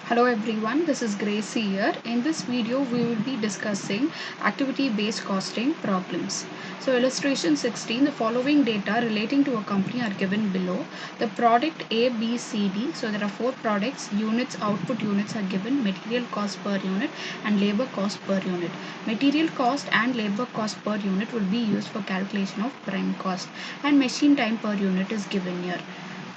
Hello everyone, this is Gracie here. In this video, we will be discussing activity-based costing problems. So illustration 16, the following data relating to a company are given below. The product A, B, C, D. So there are 4 products, units, output units are given, material cost per unit and labor cost per unit. Material cost and labor cost per unit will be used for calculation of prime cost and machine time per unit is given here.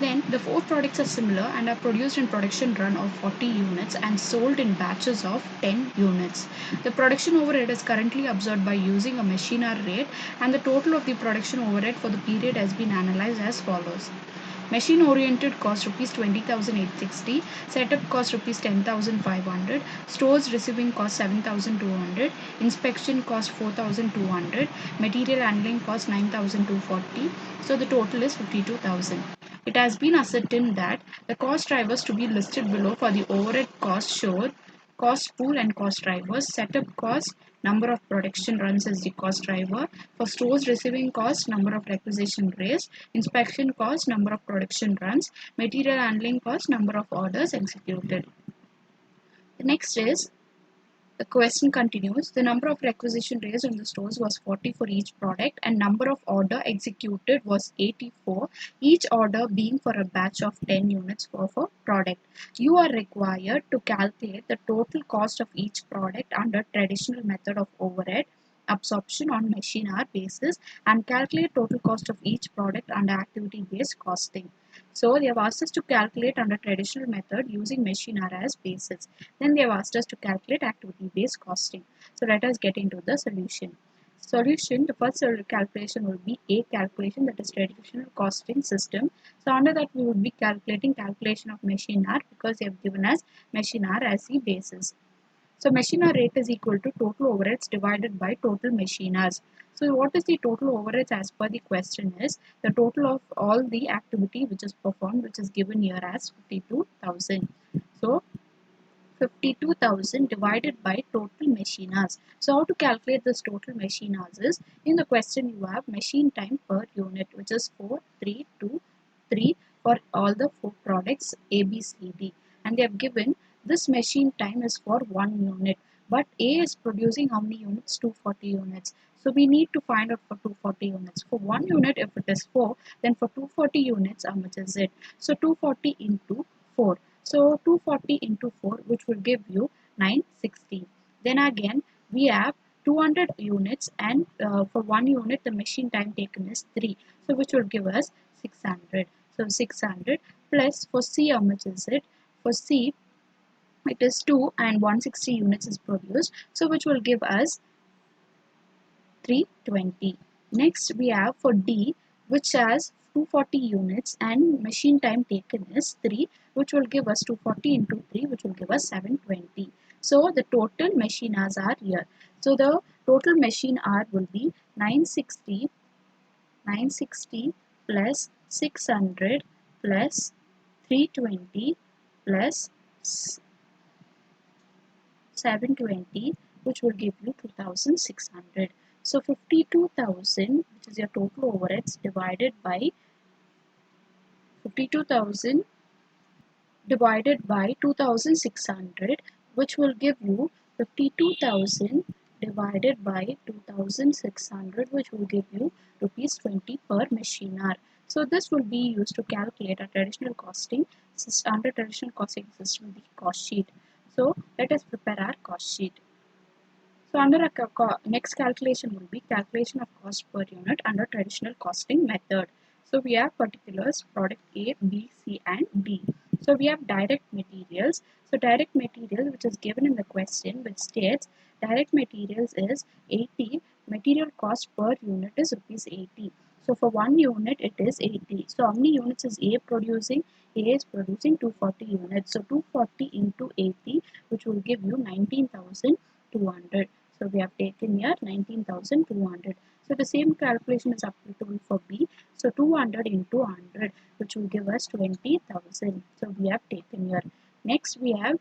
Then the 4 products are similar and are produced in production run of 40 units and sold in batches of 10 units. The production overhead is currently absorbed by using a machine hour rate, and the total of the production overhead for the period has been analyzed as follows. Machine oriented cost rupees 20,860, setup cost rupees 10,500, stores receiving cost 7,200, inspection cost 4,200, material handling cost 9,240. So the total is 52,000. It has been ascertained that the cost drivers to be listed below for the overhead cost showed cost pool and cost drivers. Setup cost, number of production runs is the cost driver. For stores receiving cost, number of requisition raised. Inspection cost, number of production runs. Material handling cost, number of orders executed. The next is the question continues. The number of requisition raised in the stores was 40 for each product and number of order executed was 84, each order being for a batch of 10 units for a product. You are required to calculate the total cost of each product under traditional method of overhead absorption on machine hour basis and calculate total cost of each product under activity based costing. So they have asked us to calculate under traditional method using machine hour as basis. Then they have asked us to calculate activity based costing. So let us get into the solution. Solution, the first calculation will be a calculation, that is traditional costing system. So under that we will be calculation of machine hour because they have given us machine hour as the basis. So machine hour rate is equal to total overheads divided by total machine hours. So what is the total overheads as per the question is the total of all the activity which is performed, which is given here as 52,000. So 52,000 divided by total machine hours. So how to calculate this total machine hours is, in the question you have machine time per unit, which is 4, 3, 2, 3 for all the 4 products A, B, C, D, and they have given this machine time is for 1 unit, but A is producing how many units? 240 units. So we need to find out for 240 units. For 1 unit if it is 4, then for 240 units how much is it? So 240 into 4. So 240 into 4, which will give you 960. Then again we have 200 units, and for 1 unit the machine time taken is 3. So which will give us 600. So 600 plus for C how much is it? For C it is 2 and 160 units is produced. So which will give us 320. Next we have for D, which has 240 units and machine time taken is 3, which will give us 240 into 3, which will give us 720. So the total machine hours are here. So the total machine hour will be 960 plus 600 plus 320 plus 720, which will give you 2600. So 52,000, which is your total overheads, divided by 52,000 divided by 2600, which will give you 52,000 divided by 2600, which will give you rupees 20 per machine hour. So this will be used to calculate a traditional costing system. Under traditional costing system, the cost sheet. So let us prepare our cost sheet. So under a next calculation will be calculation of cost per unit under traditional costing method. So we have particulars product A, B, C and D. So we have direct materials. So direct material, which is given in the question, which states direct materials is 80, material cost per unit is rupees 80. So for 1 unit it is 80. So how many units is A producing? A is producing 240 units. So 240 into 80, which will give you 19,200. So we have taken here 19,200. So the same calculation is applicable for B. So 200 into 100, which will give us 20,000. So we have taken here. Next we have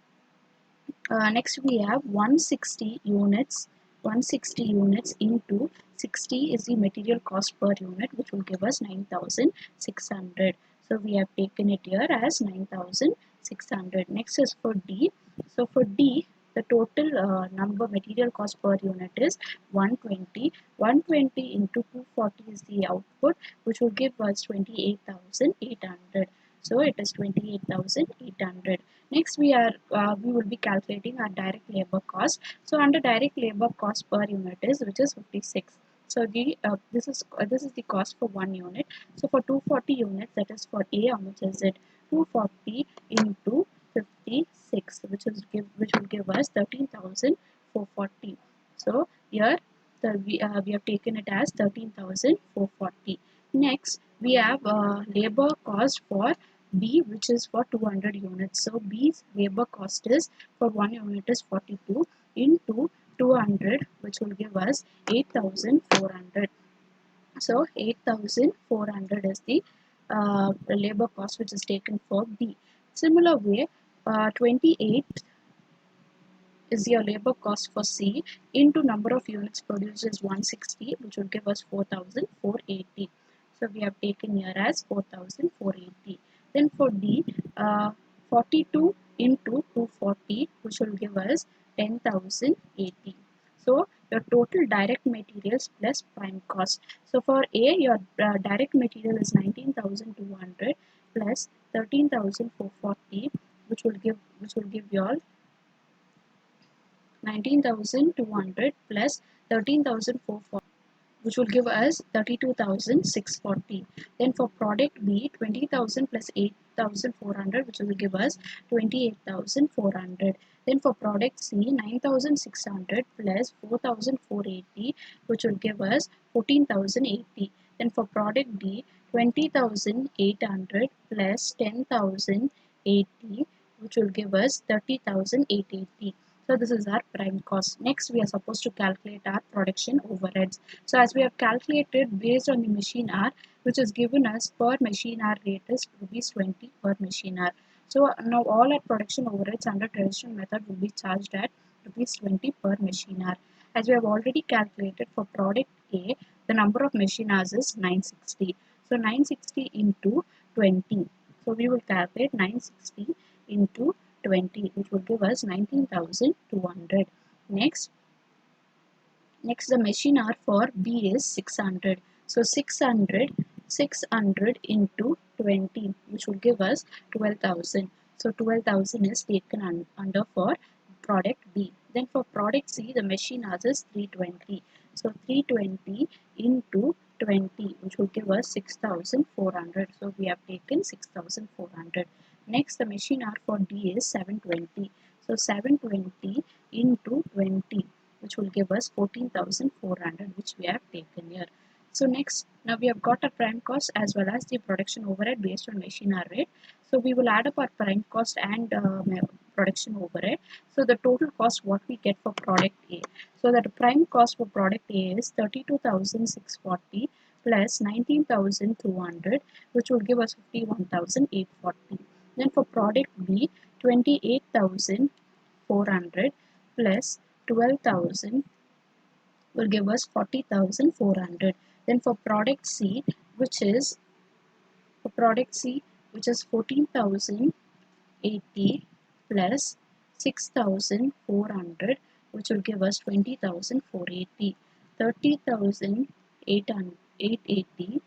160 units. 160 units into 60 is the material cost per unit, which will give us 9,600. So we have taken it here as 9,600. Next is for D. So for D, the total number material cost per unit is 120. 120 into 240 is the output, which will give us 28,800. So it is 28,800. Next, we will be calculating our direct labor cost. So under direct labor cost per unit is which is 56. So this is the cost for 1 unit. So for 240 units, that is for A, how much is it? 240 into 56, which will give us 13,440. So here we have taken it as 13,440. Next, we have labor cost for B, which is for 200 units. So B's labor cost is for 1 unit is 42 into 200, which will give us 8,400. So 8,400 is the labor cost which is taken for B. Similar way, 28 is your labor cost for C into number of units produced is 160, which will give us 4,480. So we have taken here as 4,480. Then for D, 42 into 240, which will give us 10,080. So your total direct materials plus prime cost. So for A, your direct material is 19,200 plus 13,440, which will give you all 19,200 plus 13,440, which will give us 32,640. Then for product B, 20,000 plus 8,400, which will give us 28,400. Then for product C, 9,600 plus 4,480, which will give us 14,080. Then for product D, 20,800 plus 10,080, which will give us 30,880. So this is our prime cost. Next, we are supposed to calculate our production overheads. So as we have calculated based on the machine hour, which is given us per machine hour rate is rupees 20 per machine hour. So now all our production overheads under traditional method will be charged at rupees 20 per machine hour. As we have already calculated for product A, the number of machine hours is 960. So 960 into 20. So we will calculate 960 into 20, which will give us 19,200. Next the machine hour for B is 600. So 600 into 20, which will give us 12,000. So 12,000 is taken under for product B. Then for product C, the machine hours is 320. So 320 into 20, which will give us 6,400. So we have taken 6,400. Next, the machine hour for D is 720. So 720 into 20, which will give us 14,400, which we have taken here. So next, now we have got a prime cost as well as the production overhead based on machine hour rate. So we will add up our prime cost and production overhead. So the total cost what we get for product A. So that the prime cost for product A is 32,640 plus 19,200, which will give us 51,840. Then for product B, 28,400 plus 12,000 will give us 40,400. Then for product C, which is for product C, which is 14,080 plus 6,400, which will give us 20,480. 30,880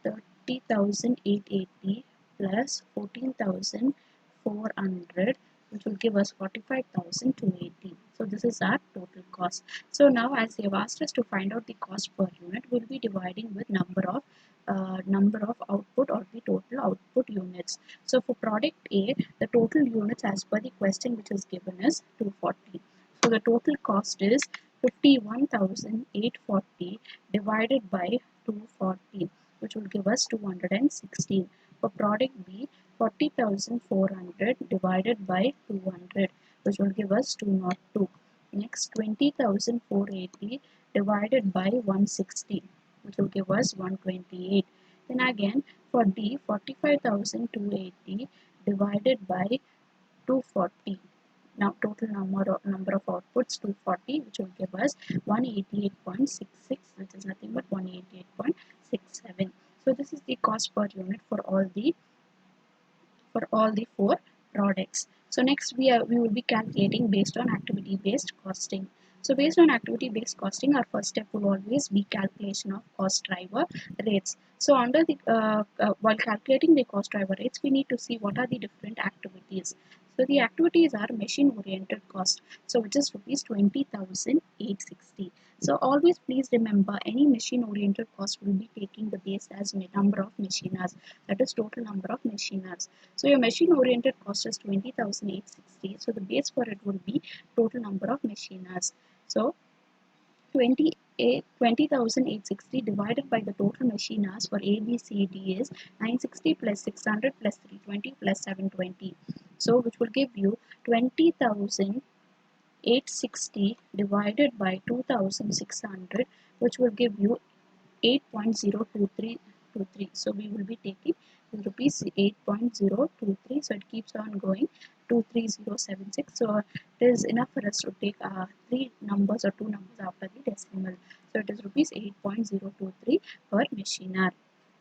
30,880 plus 14,400, which will give us 45,280. So this is our total cost. So now as they have asked us to find out the cost per unit, we'll be dividing with number of output or the total output units. So for product A, the total units as per the question which is given is 240. So the total cost is 51,840 divided by 240, which will give us 216. For product B, 40,400 divided by 200, which will give us 202. Next, 20,480 divided by 160, which will give us 128. Then again, for D, 45,280 divided by 240. Now total number of outputs 240, which will give us 188.66, which is nothing but 188.67. So this is the cost per unit for all the four products. So next we will be calculating based on activity based costing. So based on activity based costing, our first step will always be calculation of cost driver rates. So under the while calculating the cost driver rates, we need to see what are the different activities. So the activities are machine oriented cost, so which is rupees 20,860. So always please remember, any machine oriented cost will be taking the base as number of machine hours, that is total number of machine hours. So your machine oriented cost is 20,860. So the base for it will be total number of machine hours. So 20,860 divided by the total machine hours for A, B, C, D is 960 plus 600 plus 320 plus 720. So which will give you 20,860 divided by 2,600, which will give you 8.02323. So we will be taking rupees 8.023. So it keeps on going 23076. So it is enough for us to take three numbers or two numbers after the decimal. So it is rupees 8.023 per machine hour.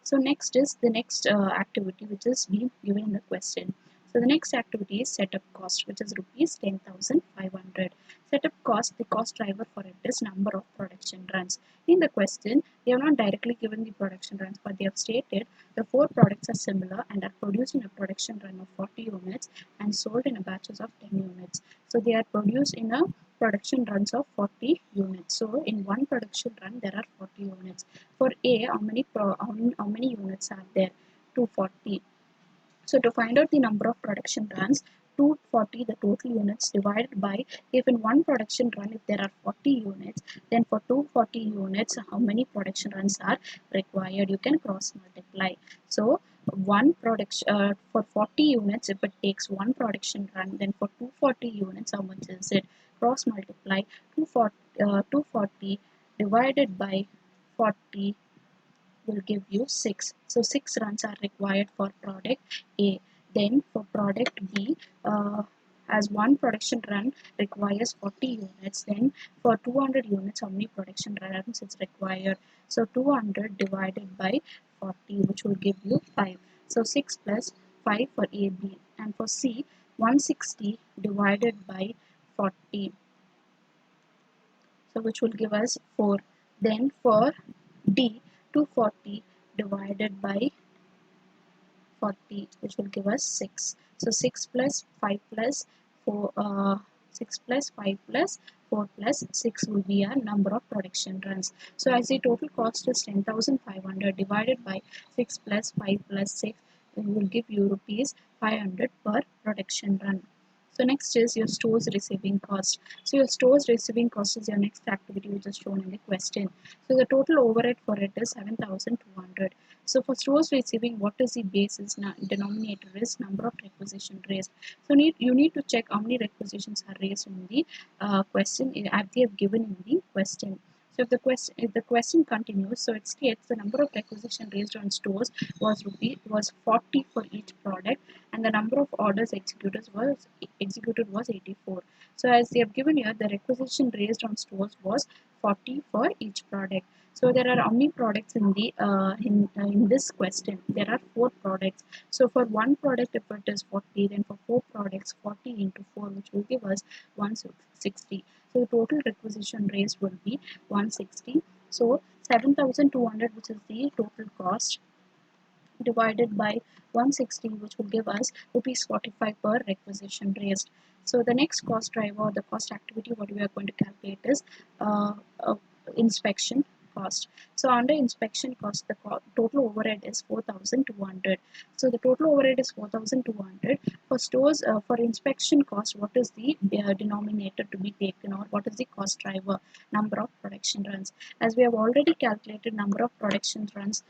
So next is the next activity which is being given in the question. So the next activity is setup cost, which is rupees 10,500. Setup cost, the cost driver for it is number of production runs. In the question, they have not directly given the production runs, but they have stated the four products are similar and are produced in a production run of 40 units and sold in a batches of 10 units. So they are produced in a production runs of 40 units. So in one production run, there are 40 units. For A, how many units are there? 240. So to find out the number of production runs, 240 the total units divided by, if in one production run if there are 40 units, then for 240 units how many production runs are required, you can cross multiply. So one production for 40 units, if it takes one production run, then for 240 units how much is it? Cross multiply. 240 divided by 40 will give you 6. So 6 runs are required for product A. Then for product B, as one production run requires 40 units, then for 200 units, how many production runs is required? So 200 divided by 40, which will give you 5. So 6 plus 5 for AB. And for C, 160 divided by 40, so which will give us 4. Then for D, 240 divided by 40, which will give us 6. So 6 plus 5 plus 4, 6 plus 5 plus 4 plus 6 will be our number of production runs. So as the total cost is 10,500 divided by 6 plus 5 plus 6, it will give you rupees 500 per production run. So next is your stores receiving cost. So your stores receiving cost is your next activity which is shown in the question. So the total overhead for it is 7,200. So for stores receiving, what is the basis? Denominator is number of requisition raised. So you need to check how many requisitions are raised in the question as they have given in the question. So if the question continues, so it states the number of requisition raised on stores was 40 for each product, and the number of orders executed was 84. So as they have given here, the requisition raised on stores was 40 for each product. So there are how many products in the in this question? There are 4 products. So for one product, if it is 40, then for 4 products, 40 into 4, which will give us 160. So the total requisition raised will be 160. So 7,200, which is the total cost, divided by 160, which will give us rupees 45 per requisition raised. So the next cost driver, the cost activity, what we are going to calculate is uh, uh, inspection cost. So under inspection cost, the total overhead is 4,200. So the total overhead is 4,200. For stores, for inspection cost, what is the denominator to be taken, or what is the cost driver? Number of production runs. As we have already calculated number of production runs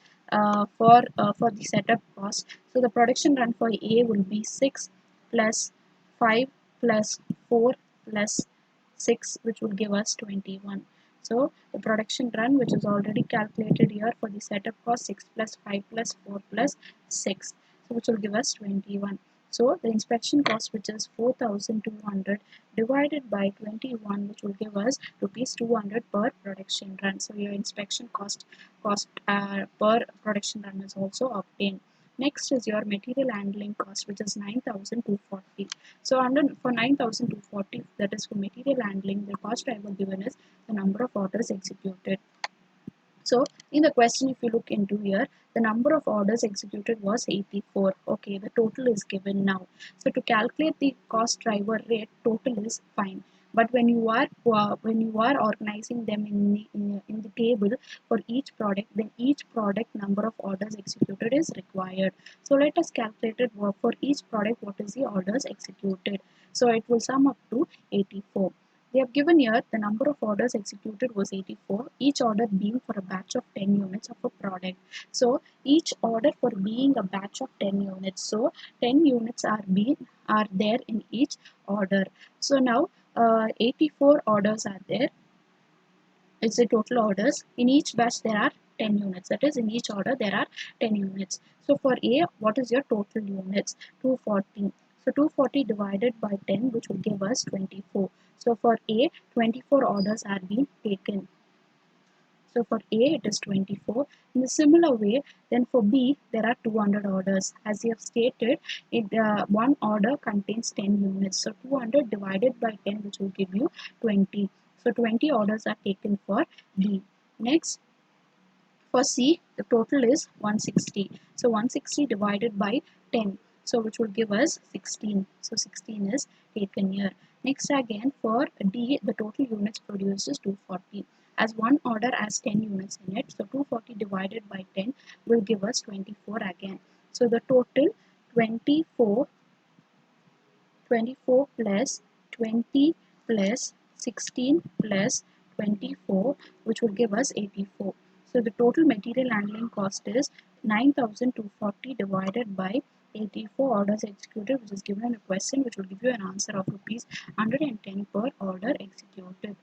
for the setup cost. So the production run for A will be 6 plus 5 plus 4 plus 6, which will give us 21. So the production run, which is already calculated here for the setup cost, 6 plus 5 plus 4 plus 6, so which will give us 21. So the inspection cost, which is 4,200 divided by 21, which will give us rupees 200 per production run. So your inspection cost per production run is also obtained. Next is your material handling cost, which is 9,240. So for 9,240, that is for material handling, the cost driver given is the number of orders executed. So in the question, if you look into here, the number of orders executed was 84. Okay, the total is given now. So to calculate the cost driver rate, total is fine. But when you are organizing them in the table for each product, then each product number of orders executed is required. So let us calculate it for each product what is the orders executed. So it will sum up to 84. They have given here the number of orders executed was 84, each order being for a batch of 10 units of a product. So each order for being a batch of 10 units. So 10 units are there in each order. So now 84 orders are there. It's the total orders. In each batch there are 10 units. That is, in each order there are 10 units. So for A, what is your total units? 240. So 240 divided by 10, which will give us 24. So for A, 24 orders are being taken. So for A, it is 24. In a similar way, then for B, there are 200 orders. As you have stated, one order contains 10 units. So 200 divided by 10, which will give you 20. So 20 orders are taken for B. Next, for C, the total is 160. So 160 divided by 10. So which will give us 16. So 16 is taken here. Next again for D, the total units produced is 240. As one order has 10 units in it, so 240 divided by 10 will give us 24 again. So the total 24 24 plus 20 plus 16 plus 24, which will give us 84. So the total material handling cost is 9,240 divided by 84 orders executed, which is given in the question, which will give you an answer of rupees 110 per order executed.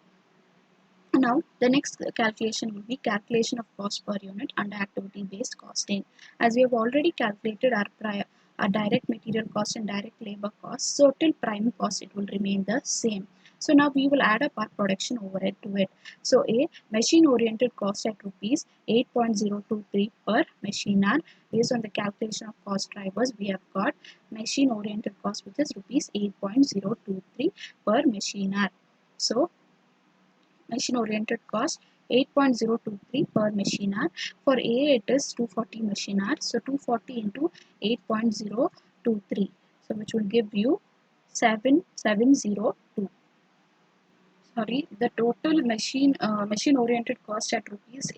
Now, the next calculation will be calculation of cost per unit under activity based costing. As we have already calculated our direct material cost and direct labor cost, so till prime cost it will remain the same. So now we will add up our production overhead to it. So a machine oriented cost at rupees 8.023 per machine hour. Based on the calculation of cost drivers, we have got machine oriented cost, which is rupees 8.023 per machine hour. So machine oriented cost 8.023 per machine hour. For A, it is 240 machine hours. So 240 into 8.023. So which will give you 7702. Sorry, the total machine oriented cost at rupees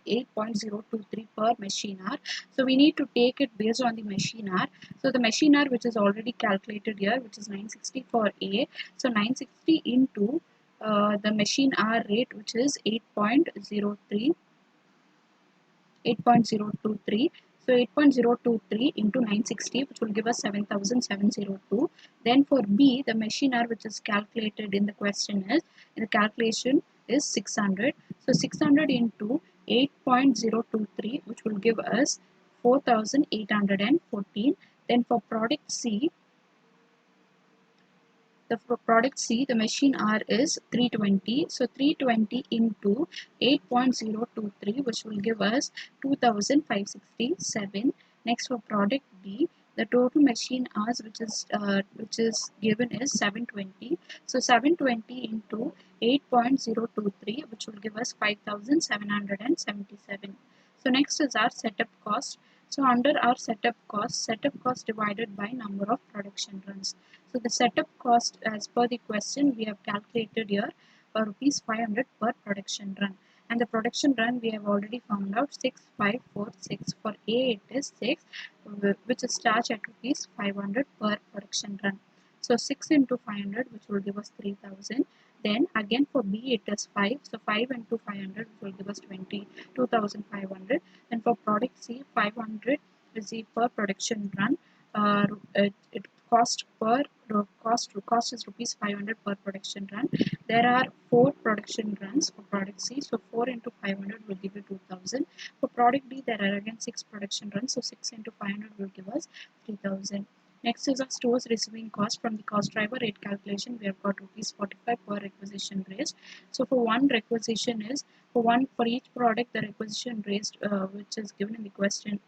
8.023 per machine hour. So we need to take it based on the machine hour. So the machine hour which is already calculated here, which is 960 for A. So 960 into the machine hour rate, which is 8.023. So 8.023 into 960, which will give us 7,702. Then for B, the machine hour which is calculated in the question is, in the calculation is 600. So 600 into 8.023, which will give us 4,814. Then for product C, for product C, the machine hour is 320. So 320 into 8.023, which will give us 2,567. Next for product B, the total machine hours which is given is 720. So 720 into 8.023, which will give us 5,777. So next is our setup cost. So under our setup cost divided by number of production runs. So the setup cost as per the question we have calculated here rupees 500 per production run. And the production run we have already found out 6546. For A it is 6, which is charged at rupees 500 per production run. So 6 into 500, which will give us 3000. Then again for B it is 5. So 5 into 500, which will give us 22,500. Then for product C, 500 is the per production run. It cost is rupees 500 per production run. There are 4 production runs for product C, so 4 into 500 will give you 2000. For product D, there are again 6 production runs, so 6 into 500 will give us 3000. Next is our stores receiving cost. From the cost driver rate calculation, we have got rupees 45 per requisition raised. So for one requisition is for each product the requisition raised which is given in the question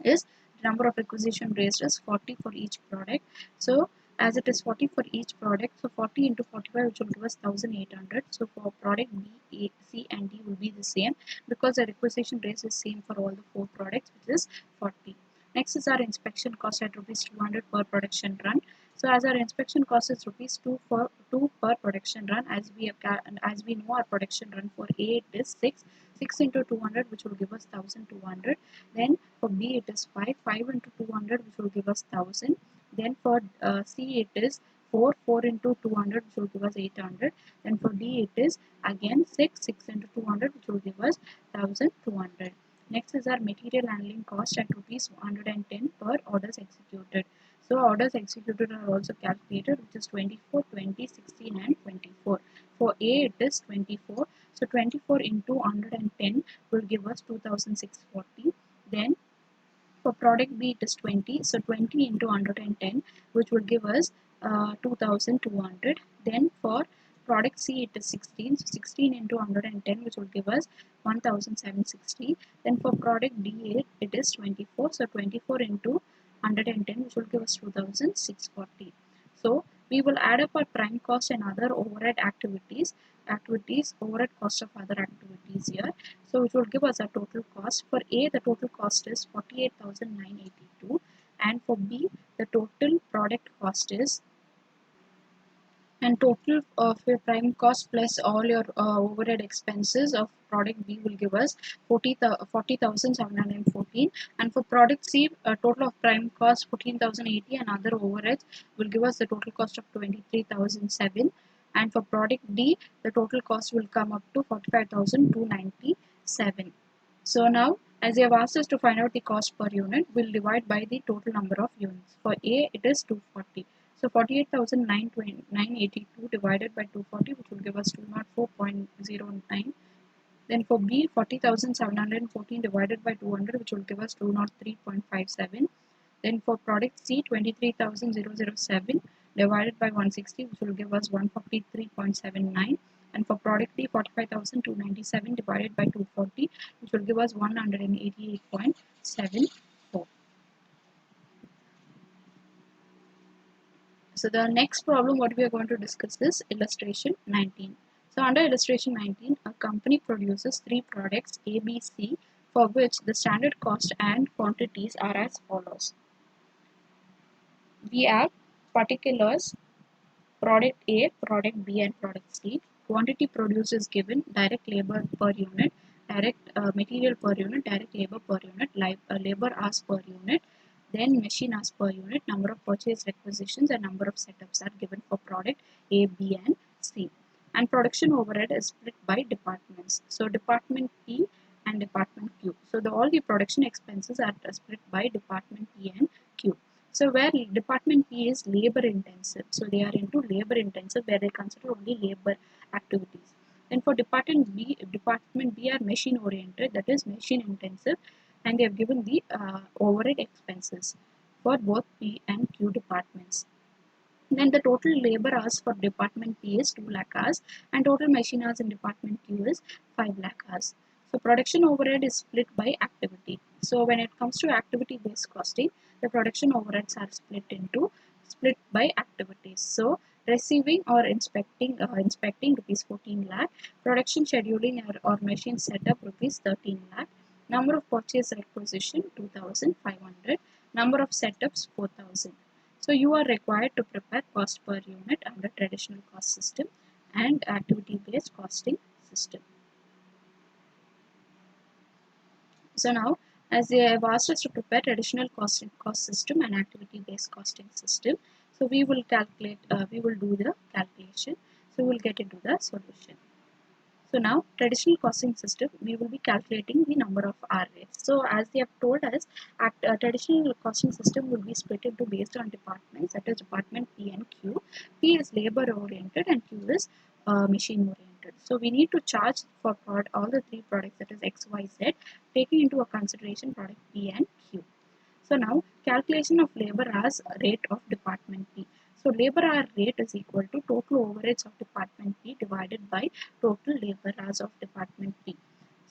is number of requisition raised is 40 for each product. So as it is 40 for each product, so 40 into 45, which will give us 1800. So for product B, A, C and D will be the same, because the requisition raise is same for all the 4 products, which is 40. Next is our inspection cost at rupees 200 per production run. So as our inspection cost is rupees 2 per production run, as we know, our production run for A it is 6 into 200, which will give us 1200. Then for B it is 5 into 200, which will give us 1000. Then for C it is 4 into 200, which will give us 800. Then for D it is again 6 into 200, which will give us 1200. Next is our material handling cost at rupees 110 per orders executed. So orders executed are also calculated, which is 24, 20, 16 and 24. For A it is 24. So 24 into 110 will give us 2640. Then for product B it is 20. So 20 into 110, which will give us 2200. Then for product C it is 16. So 16 into 110, which will give us 1760. Then for product D it is 24. So 24 into 110, which will give us 2640. So we will add up our prime cost and other overhead activities overhead cost of other activities here. So which will give us a total cost. For A, the total cost is 48,982, and for B, the total product cost is, and total of your prime cost plus all your overhead expenses of product B will give us 40,714. And for product C, a total of prime cost 14,080 and other overheads will give us the total cost of 23,007. And for product D, the total cost will come up to 45,297. So now, as they have asked us to find out the cost per unit, we'll divide by the total number of units. For A, it is 240. So 48,982 divided by 240, which will give us 204.09. Then for B, 40,714 divided by 200, which will give us 203.57. Then for product C, 23,007 divided by 160, which will give us 143.79. And for product D, 45,297 divided by 240, which will give us 188.74. So the next problem what we are going to discuss is illustration 19. So under illustration 19, a company produces 3 products A, B, C, for which the standard cost and quantities are as follows. We have particulars: product A, product B and product C. Quantity produced is given: direct labor per unit, direct material per unit, direct labor per unit, labor hours per unit, then machine hours per unit, number of purchase requisitions and number of setups are given for product A, B and C. And production overhead is split by departments. So department P and department Q. So all the production expenses are split by department P and Q. So where department P is labor intensive, so they are into labor intensive, where they consider only labor activities. Then for department B are machine oriented, that is machine intensive, and they have given the overhead expenses for both P and Q departments. Then the total labor hours for department P is 2 lakh hours, and total machine hours in department Q is 5 lakh hours. So production overhead is split by activity. So when it comes to activity based costing, the production overheads are split by activities. So receiving or inspecting rupees 14 lakh, production scheduling or machine setup rupees 13 lakh, number of purchase requisition 2500, number of setups 4000. So you are required to prepare cost per unit under traditional cost system and activity based costing system. So now, as they have asked us to prepare traditional cost system and activity based costing system, so we will do the calculation. So we will get into the solution. So now, traditional costing system, we will be calculating the number of hour rates. So as they have told us, traditional costing system will be split into based on departments, that is department P and Q. P is labor oriented and Q is machine oriented. So we need to charge for all the 3 products, that is X, Y, Z, taking into a consideration product P and Q. So now, calculation of labor hours rate of department P. So labor hour rate is equal to total overheads of department P divided by total labor hours of department P.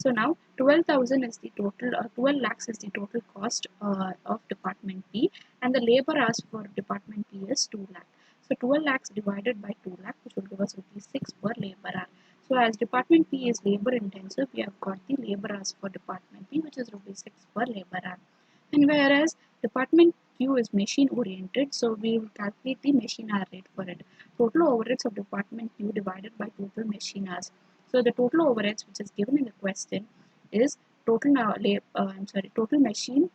So now 12,000 is the total, 12 lakhs is the total cost of department P, and the labor asked for department P is 2 lakh. So 12 lakhs divided by 2 lakh, which will give us rupees 6 per labor hour. So as department P is labor intensive, we have got the labor asked for department P, which is rupees 6 per labor hour. And whereas department Q is machine oriented, so we will calculate the machine hour rate for it. Total overheads of department Q divided by total machine hours. So the total overheads which is given in the question is total total machine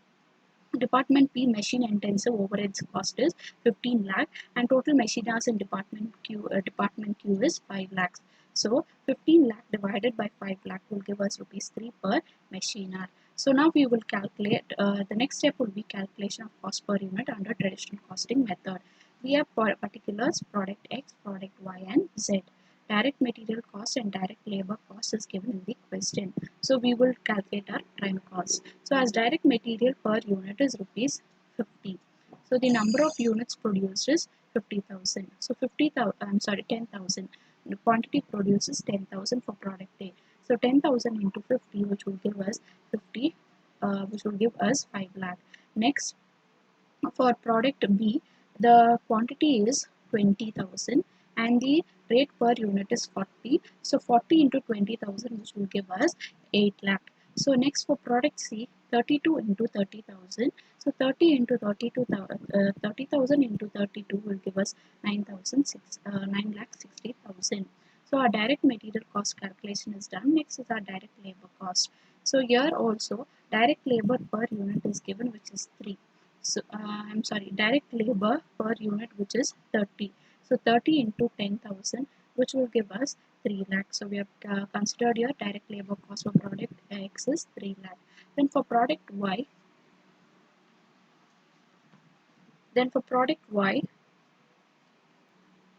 department P machine intensive overheads cost is 15 lakh, and total machine hours in department Q is 5 lakhs. So 15 lakh divided by 5 lakh will give us rupees 3 per machine hour. So now we will calculate, the next step will be calculation of cost per unit under traditional costing method. We have particulars product X, product Y and Z. Direct material cost and direct labor cost is given in the question. So we will calculate our prime cost. So as direct material per unit is rupees 50. So the number of units produced is 50,000. So 10,000. The quantity produced is 10,000 for product A. So 10,000 into 50, which will give us 50, which will give us 5 lakh. Next, for product B, the quantity is 20,000 and the rate per unit is 40. So 40 into 20,000, which will give us 8 lakh. So next for product C, 32 into 30,000. So 30 into 30,000 into 32 will give us 9 lakh 60,000. So our direct material cost calculation is done. Next is our direct labor cost. So here also direct labor per unit is given, which is 3. So direct labor per unit, which is 30. So 30 into 10,000, which will give us 3 lakh. So we have considered here direct labor cost for product X is 3 lakh. Then for product Y, then for product Y,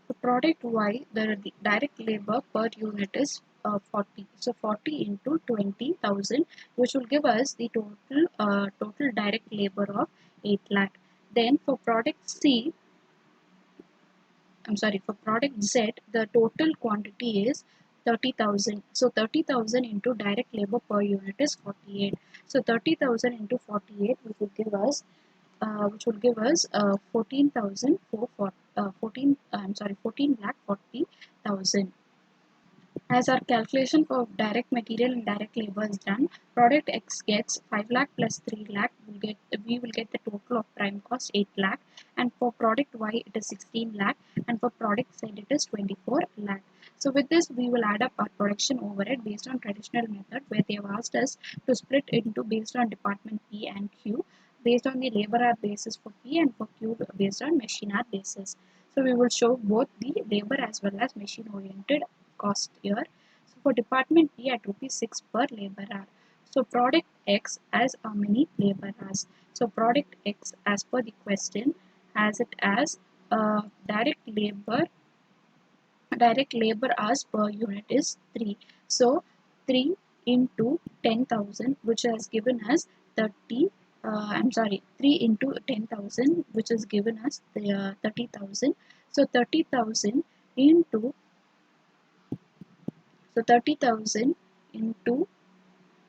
for product Y, the direct labor per unit is 40. So 40 into 20,000, which will give us the total direct labor of 8 lakh. Then for product C, for product Z, the total quantity is 30,000. So 30,000 into direct labor per unit is 48. So 30,000 into 48, which will give us 14,000 for 14 lakh 40,000. As our calculation for direct material and direct labor is done, product X gets 5 lakh plus 3 lakh. We will get the total of prime cost 8 lakh, and for product Y it is 16 lakh, and for product Z it is 24 lakh. So with this we will add up our production overhead based on traditional method, where they have asked us to split into based on department P and Q, based on the labor hour basis for P and for Q based on machine hour basis. So we will show both the labor as well as machine oriented cost here. So for department P at rupees 6 per labor hour. So product X has how many labor hours? So product X, as per the question, has it as direct labor hours per unit is 3. So 3 into 10,000, which has given us 30. 3 into 10,000, which is given us 30,000. So 30,000 into 30,000 into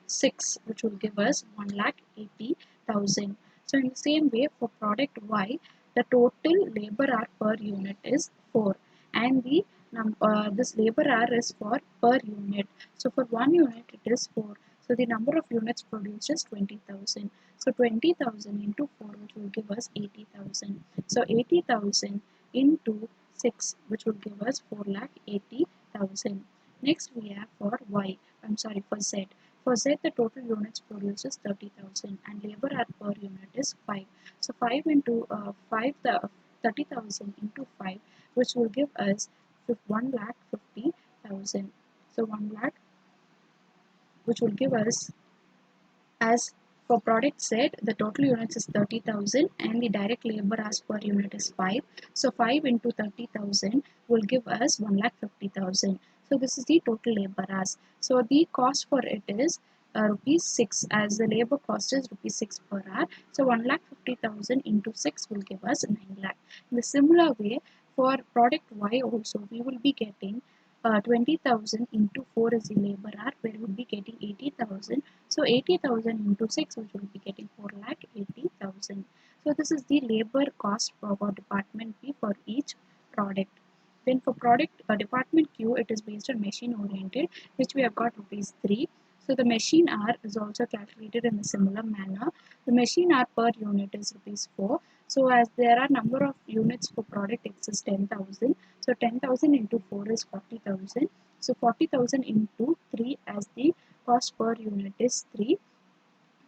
6, which will give us 1,80,000. So in the same way for product Y, the total labor hour per unit is 4, and this labor hour is for per unit. So for 1 unit it is 4. So the number of units produced is 20,000. So 20,000 into 4, which will give us 80,000. So 80,000 into 6, which will give us 4,80,000. Next we have for for Z. For Z, the total units produced is 30,000 and labor hour per unit is 5. So 5 into 30,000 into 5, which will give us 1,50,000. So 1 lakh, which will give us, as for product Z, the total units is 30,000 and the direct labor hours per unit is 5. So 5 into 30,000 will give us 1,50,000. So this is the total labor hours. So the cost for it is rupees 6, as the labor cost is rupees 6 per hour. So 1,50,000 into 6 will give us 9 lakh. In the similar way, for product Y also we will be getting 20,000 into 4 is the labor hour, where we will be getting 80,000. So 80,000 into 6, which will be getting 4,80,000. So this is the labor cost for department P for each product. Then for product department Q, it is based on machine oriented, which we have got rupees 3. So the machine hour is also calculated in a similar manner. The machine hour per unit is rupees 4. So as there are number of units for product X is 10,000. So 10,000 into 4 is 40,000. So 40,000 into 3 as the cost per unit is 3.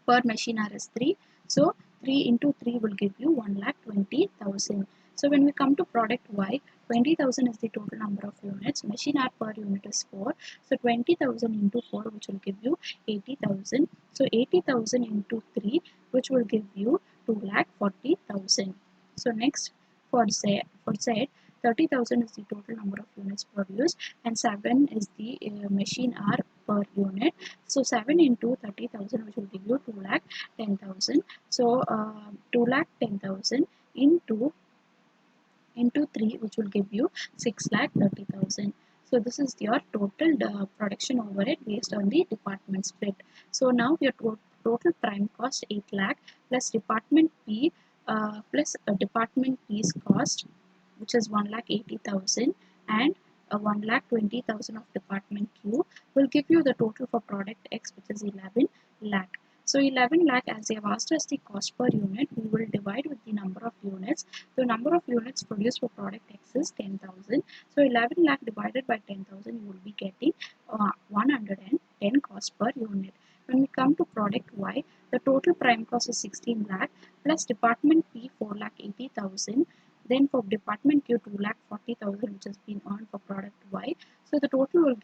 Per machine hour is 3. So 3 into 3 will give you 1,20,000. So when we come to product Y, 20,000 is the total number of units. Machine hour per unit is 4. So 20,000 into 4, which will give you 80,000. So 80,000 into 3, which will give you 2,40,000. So next for Z, 30,000 is the total number of units produced, and 7 is the machine hour per unit. So 7 into 30,000, which will give you 2,10,000. So 2,10,000 into 3, which will give you 6,30,000. So this is your total production overhead based on the department split. So now your total prime cost 8 lakh plus department P plus department P's cost, which is 1,80,000, and 1,20,000 of department Q will give you the total for product X, which is 11 lakh. So 11 lakh, as they have asked us the cost per unit, we will divide with the number of units. The number of units produced for product X is 10,000. So 11 lakh divided by 10,000, you will be getting 110 cost per unit. When we come to product Y, the total prime cost is 16 lakh plus department P 4,80,000. Then for department Q 2,40,000, which has been earned for product Y. So the total will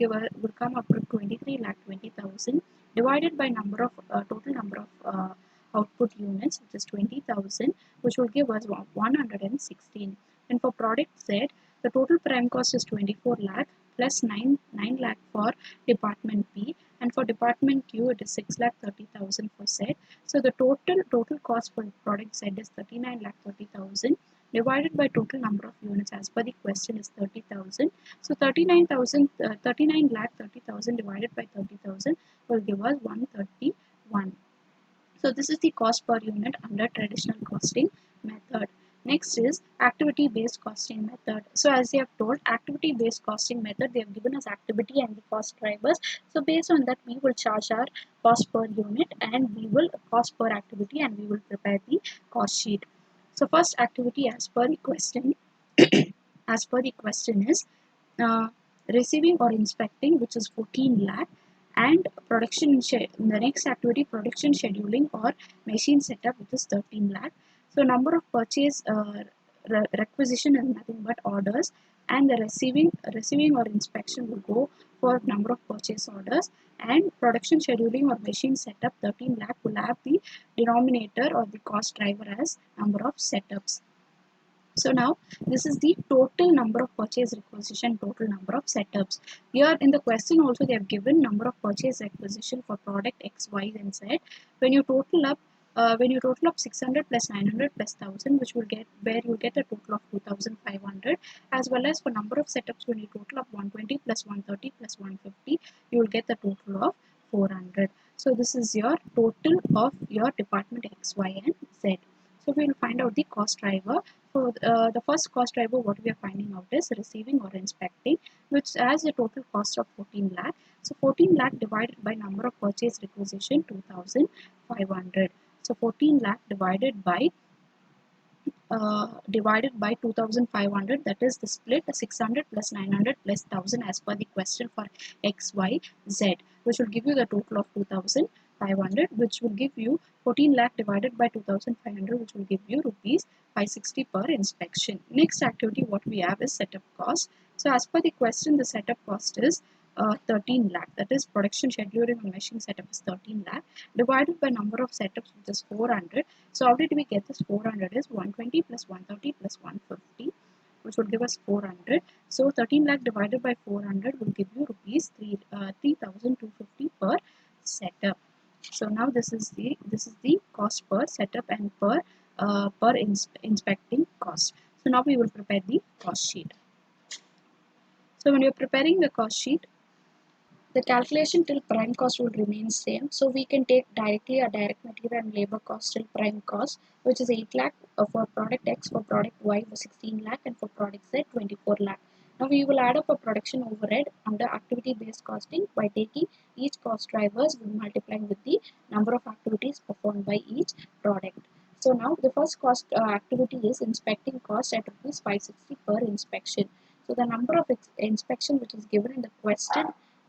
come up to 23,20,000 divided by total number of output units, which is 20,000, which will give us 116. And for product Z, the total prime cost is 24 lakh plus 9 lakh for department P, and for department Q it is 6,30,000 for Z. So the total cost for product Z is 39,30,000 divided by total number of units, as per the question, is 30,000. So 39 lakh 30,000 divided by 30,000 will give us 131. So this is the cost per unit under traditional costing method. Next is activity based costing method. So as they have told, activity based costing method, they have given us activity and the cost drivers. So based on that, we will charge our cost per unit, and we will cost per activity, and we will prepare the cost sheet. So first activity, as per the question is uh, receiving or inspecting, which is 14 lakh, and the next activity, production scheduling or machine setup, which is 13 lakh. So number of purchase requisition is nothing but orders, and the receiving or inspection will go for number of purchase orders, and production scheduling or machine setup 13 lakh will have the denominator or the cost driver as number of setups. So now this is the total number of purchase requisition, total number of setups. Here in the question also they have given number of purchase requisition for product X, Y, and Z. When you total up 600 plus 900 plus 1000, which will get where you get a total of 2500, as well as for number of setups, when you total up 120 plus 130 plus 150, you will get the total of 400. So this is your total of your department X, Y, and Z. So we will find out the cost driver. So the first cost driver, what we are finding out is receiving or inspecting, which has a total cost of 14 lakh. So 14 lakh divided by number of purchase requisition 2,500. So 14 lakh divided by 2,500, that is the split 600 plus 900 plus 1000 as per the question for X, Y, Z, which will give you the total of 2,500, which will give you 14 lakh divided by 2,500, which will give you rupees 560 per inspection. Next activity what we have is setup cost. So as per the question, the setup cost is 13 lakh, that is production scheduling and machine setup is 13 lakh divided by number of setups, which is 400. So how did we get this 400 is 120 plus 130 plus 150, which will give us 400. So 13 lakh divided by 400 will give you rupees 3,250 per setup. So now this is the cost per setup and per inspecting cost. So now we will prepare the cost sheet. So when you're preparing the cost sheet, the calculation till prime cost will remain same. So we can take directly a direct material and labor cost till prime cost, which is 8 lakh for product X, for product Y for 16 lakh, and for product Z 24 lakh. Now we will add up a production overhead under activity based costing by taking each cost drivers will multiplying with the number of activities performed by each product. So now the first cost activity is inspecting cost at rupees 560 per inspection. So the number of inspection which is given in the question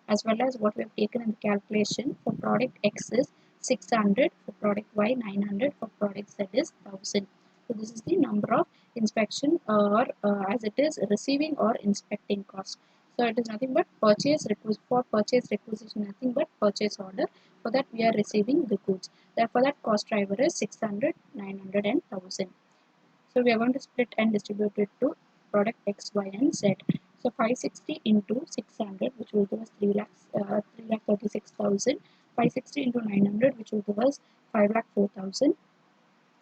as well as what we have taken in the calculation for product X is 600, for product Y 900, for product Z is 1000. So this is the number of inspection or as it is receiving or inspecting cost. So it is nothing but purchase requisition, nothing but purchase order. For that we are receiving the goods. Therefore that cost driver is 600, 900 and 1000. So we are going to split and distribute it to product X, Y and Z. So 560 into 600, which will give us 3 lakhs, 3,36,000. 560 into 900, which will give us 5,04,000.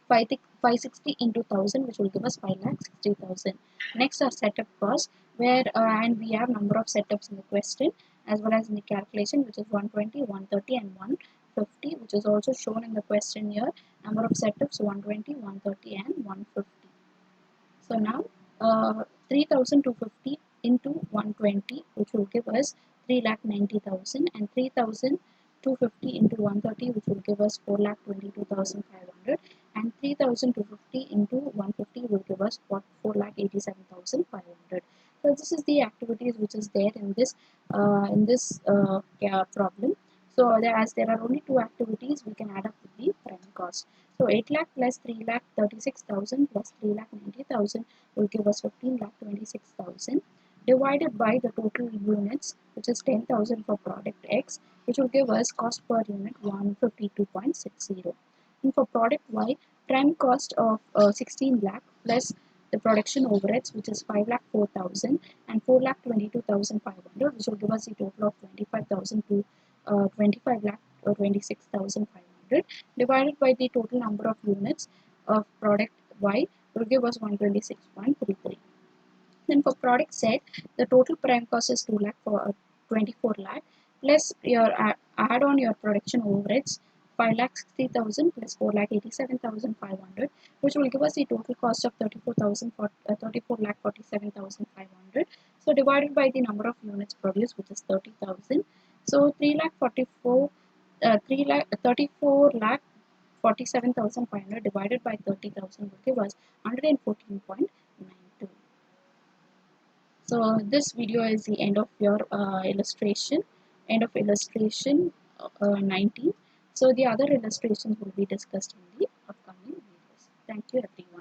560 into 1000, which will give us 5,60,000. Next are setup costs, where and we have number of setups in the question as well as in the calculation, which is 120, 130 and 150, which is also shown in the question here. Number of setups 120, 130 and 150. So now 3,250 into 120, which will give us 3,90,000, and 3,250 into 130, which will give us 4,22,500, and 3,250 into 150 will give us 4,87,500. So this is the activities which is there in this problem. So as there are only two activities, we can add up with the prime cost. So 8 lakh plus 3 lakh 36,000 plus 3 lakh 90,000 will give us 15 lakh 26,000, divided by the total units, which is 10,000 for product X, which will give us cost per unit 152.60. And for product Y, prime cost of 16 lakh plus the production overheads, which is 5 lakh 4,000 and 4 lakh 22,500, which will give us a total of 25,000 to 25 lakh 26,500, divided by the total number of units of product Y will give us 126.33. Then for product Z, the total prime cost is 2 lakh for 24 lakh plus your add on your production overheads 5 lakh 60,000 plus 4 lakh 87,500, which will give us a total cost of 34,000 for 34 lakh 47,500. So divided by the number of units produced, which is 30,000. So 3 lakh 44 3 lakh 34 lakh 47,500 divided by 30,000 will give us 114.92. So this video is the end of your end of illustration 19. So the other illustrations will be discussed in the upcoming videos. Thank you everyone.